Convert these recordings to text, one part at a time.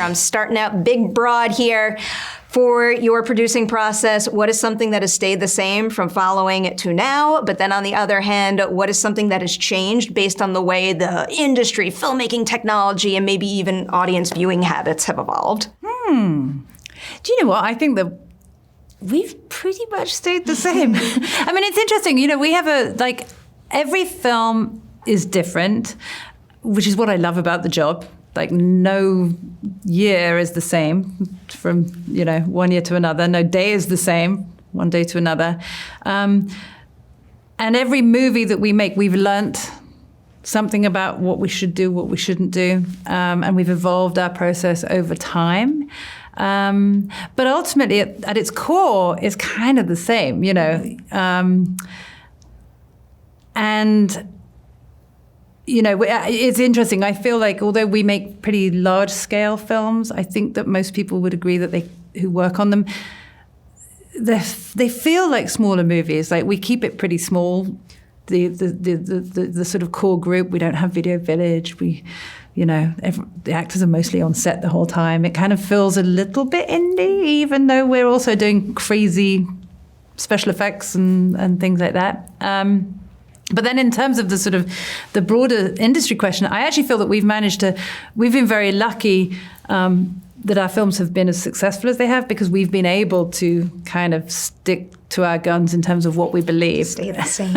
I'm starting out big broad here. For your producing process, what is something that has stayed the same from following to now? But then on the other hand, what is something that has changed based on the way the industry, filmmaking technology, and maybe even audience viewing habits have evolved? Do you know what? I think that we've pretty much stayed the same. I mean, it's interesting. We have every film is different, which is what I love about the job. Like no year is the same from, 1 year to another. No day is the same, one day to another. And every movie that we make, we've learnt something about what we should do, what we shouldn't do. And we've evolved our process over time. But ultimately, at its core, it's kind of the same, and it's interesting. I feel like although we make pretty large-scale films, I think that most people would agree that who work on them, they feel like smaller movies. Like we keep it pretty small. The sort of core group. We don't have video village. The actors are mostly on set the whole time. It kind of feels a little bit indie, even though we're also doing crazy special effects and things like that. But then in terms of the broader industry question, I actually feel that we've been very lucky that our films have been as successful as they have because we've been able to kind of stick to our guns in terms of what we believe. Stay the same.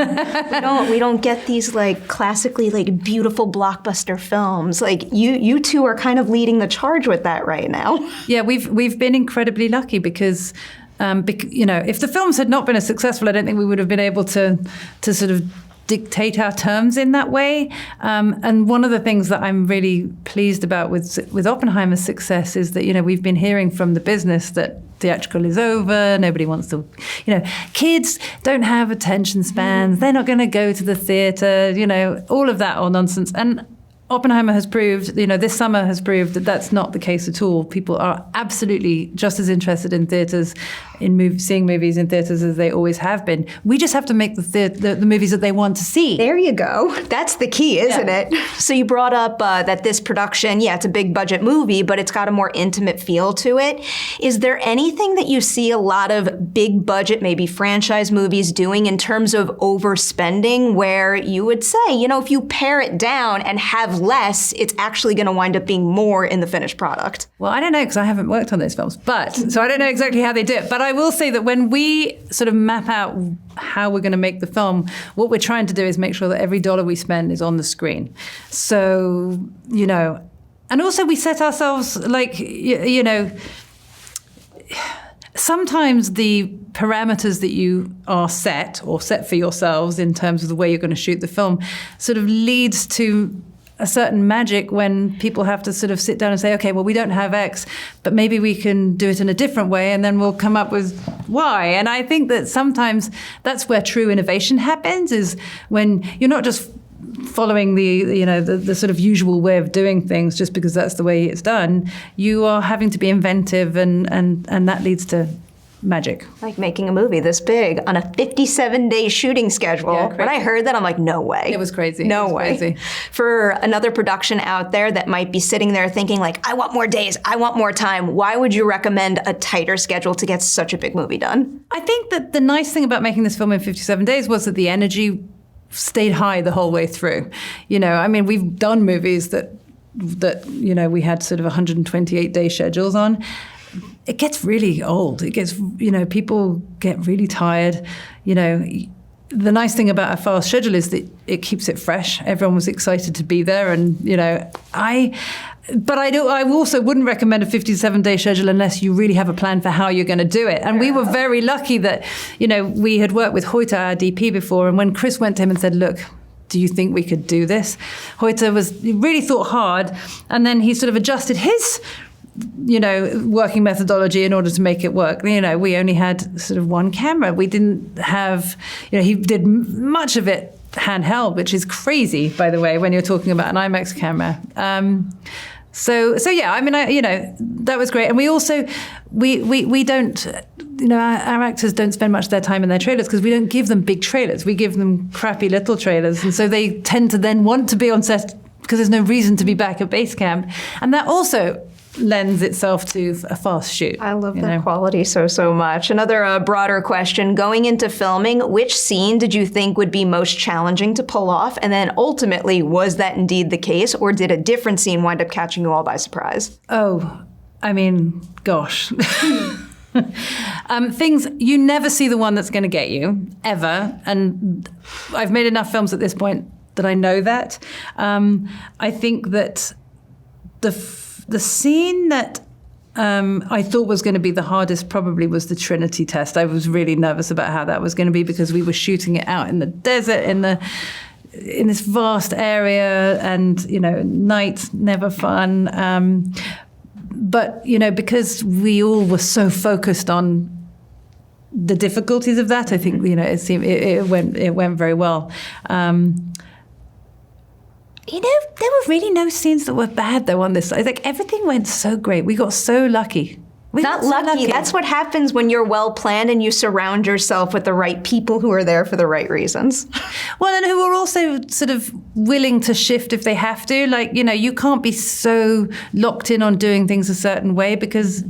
we don't get these classically beautiful blockbuster films. You two are kind of leading the charge with that right now. Yeah, we've been incredibly lucky because if the films had not been as successful, I don't think we would have been able to sort of dictate our terms in that way. And one of the things that I'm really pleased about with Oppenheimer's success is that, we've been hearing from the business that theatrical is over. Nobody wants to, kids don't have attention spans. They're not going to go to the theater, all of that old nonsense. And Oppenheimer has proved, this summer has proved that that's not the case at all. People are absolutely just as interested in theaters, seeing movies in theaters as they always have been. We just have to make the movies that they want to see. There you go. That's the key, isn't it? So you brought up that this production, it's a big budget movie, but it's got a more intimate feel to it. Is there anything that you see a lot of big budget, maybe franchise movies doing in terms of overspending where you would say, if you pare it down and have less, it's actually going to wind up being more in the finished product? Well, I don't know because I haven't worked on those films, so I don't know exactly how they do it. But I will say that when we sort of map out how we're going to make the film, what we're trying to do is make sure that every dollar we spend is on the screen. So, and also we set ourselves sometimes the parameters that you are set for yourselves in terms of the way you're going to shoot the film sort of leads to a certain magic when people have to sort of sit down and say, okay, well, we don't have X, but maybe we can do it in a different way, and then we'll come up with Y. And I think that sometimes that's where true innovation happens, is when you're not just following the sort of usual way of doing things just because that's the way it's done. You are having to be inventive, and that leads to magic. Like making a movie this big on a 57-day shooting schedule. Yeah, when I heard that, I'm like, no way. It was crazy. No way. Crazy. For another production out there that might be sitting there thinking I want more days, I want more time, why would you recommend a tighter schedule to get such a big movie done? I think that the nice thing about making this film in 57 days was that the energy stayed high the whole way through. We've done movies that we had sort of 128-day schedules on. It gets really old. It gets, people get really tired. The nice thing about a fast schedule is that it keeps it fresh. Everyone was excited to be there. And, I also wouldn't recommend a 57-day schedule unless you really have a plan for how you're going to do it. And we were very lucky that, we had worked with Hoyte, our DP, before. And when Chris went to him and said, look, do you think we could do this? Hoyte really thought hard. And then he sort of adjusted his working methodology in order to make it work. We only had sort of one camera. We didn't have, he did much of it handheld, which is crazy, by the way, when you're talking about an IMAX camera. That was great. And we also, we don't, our actors don't spend much of their time in their trailers because we don't give them big trailers. We give them crappy little trailers. And so they tend to then want to be on set because there's no reason to be back at base camp. And that also lends itself to a fast shoot. I love that quality so much. Another broader question, going into filming, which scene did you think would be most challenging to pull off? And then ultimately, was that indeed the case, or did a different scene wind up catching you all by surprise? Oh, I mean, gosh. Things, you never see the one that's going to get you, ever. And I've made enough films at this point that I know that. I think that the scene that I thought was going to be the hardest probably was the Trinity test. I was really nervous about how that was going to be because we were shooting it out in the desert, in this vast area, and, night, never fun. But, because we all were so focused on the difficulties of that, I think, it went very well. There were really no scenes that were bad, though, on this. Like, everything went so great. We got so lucky. Not lucky. That's what happens when you're well planned and you surround yourself with the right people who are there for the right reasons. Well, and who are also sort of willing to shift if they have to. Like, you can't be so locked in on doing things a certain way because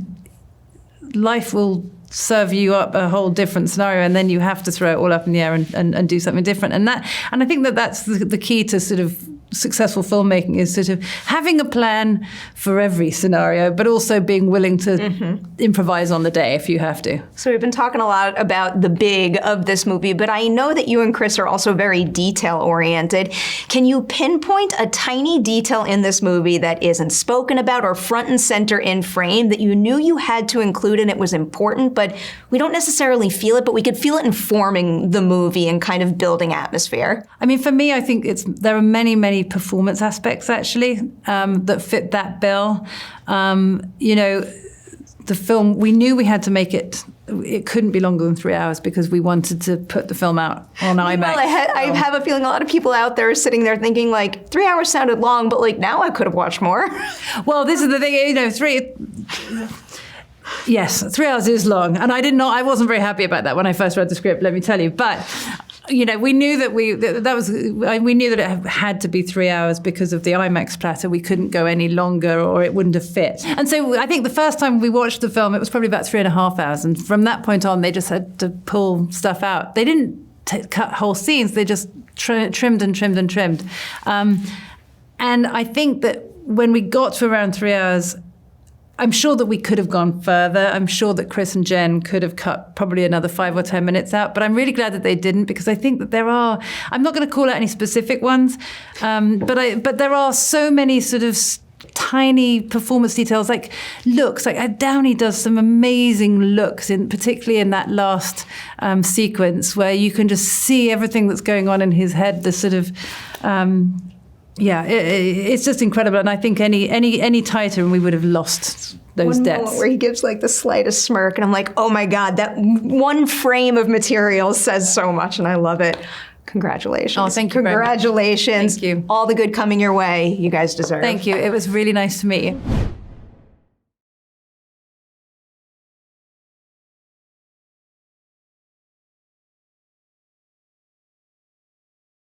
life will serve you up a whole different scenario, and then you have to throw it all up in the air and do something different. And I think that's the key to sort of successful filmmaking, is sort of having a plan for every scenario, but also being willing to improvise on the day if you have to. So we've been talking a lot about the big of this movie, but I know that you and Chris are also very detail-oriented. Can you pinpoint a tiny detail in this movie that isn't spoken about or front and center in frame that you knew you had to include and it was important, but we don't necessarily feel it, but we could feel it informing the movie and kind of building atmosphere? I mean, for me, I think there are many performance aspects, actually, that fit that bill. The film, we knew we had to make it couldn't be longer than 3 hours because we wanted to put the film out on IMAX. Well, I have a feeling a lot of people out there are sitting there thinking, 3 hours sounded long, but now I could have watched more. Well, this is the thing, Yes, 3 hours is long, and I wasn't very happy about that when I first read the script, let me tell you. But we knew that we knew that it had to be 3 hours because of the IMAX platter. We couldn't go any longer, or it wouldn't have fit. And so I think the first time we watched the film, it was probably about 3.5 hours, and from that point on, they just had to pull stuff out. They didn't cut whole scenes; they just trimmed and trimmed and trimmed. And I think that when we got to around 3 hours, I'm sure that we could have gone further. I'm sure that Chris and Jen could have cut probably another 5 or 10 minutes out, but I'm really glad that they didn't, because I think that I'm not going to call out any specific ones, but there are so many sort of tiny performance details, like looks. Like Downey does some amazing looks, particularly in that last sequence where you can just see everything that's going on in his head, the sort of... it's just incredible, and I think any tighter and we would have lost those depths. One moment where he gives the slightest smirk, and I'm like, oh my God, that one frame of material says so much, and I love it. Congratulations. Oh, thank you. Congratulations. Thank you. All the good coming your way. You guys deserve. Thank you. It was really nice to meet you.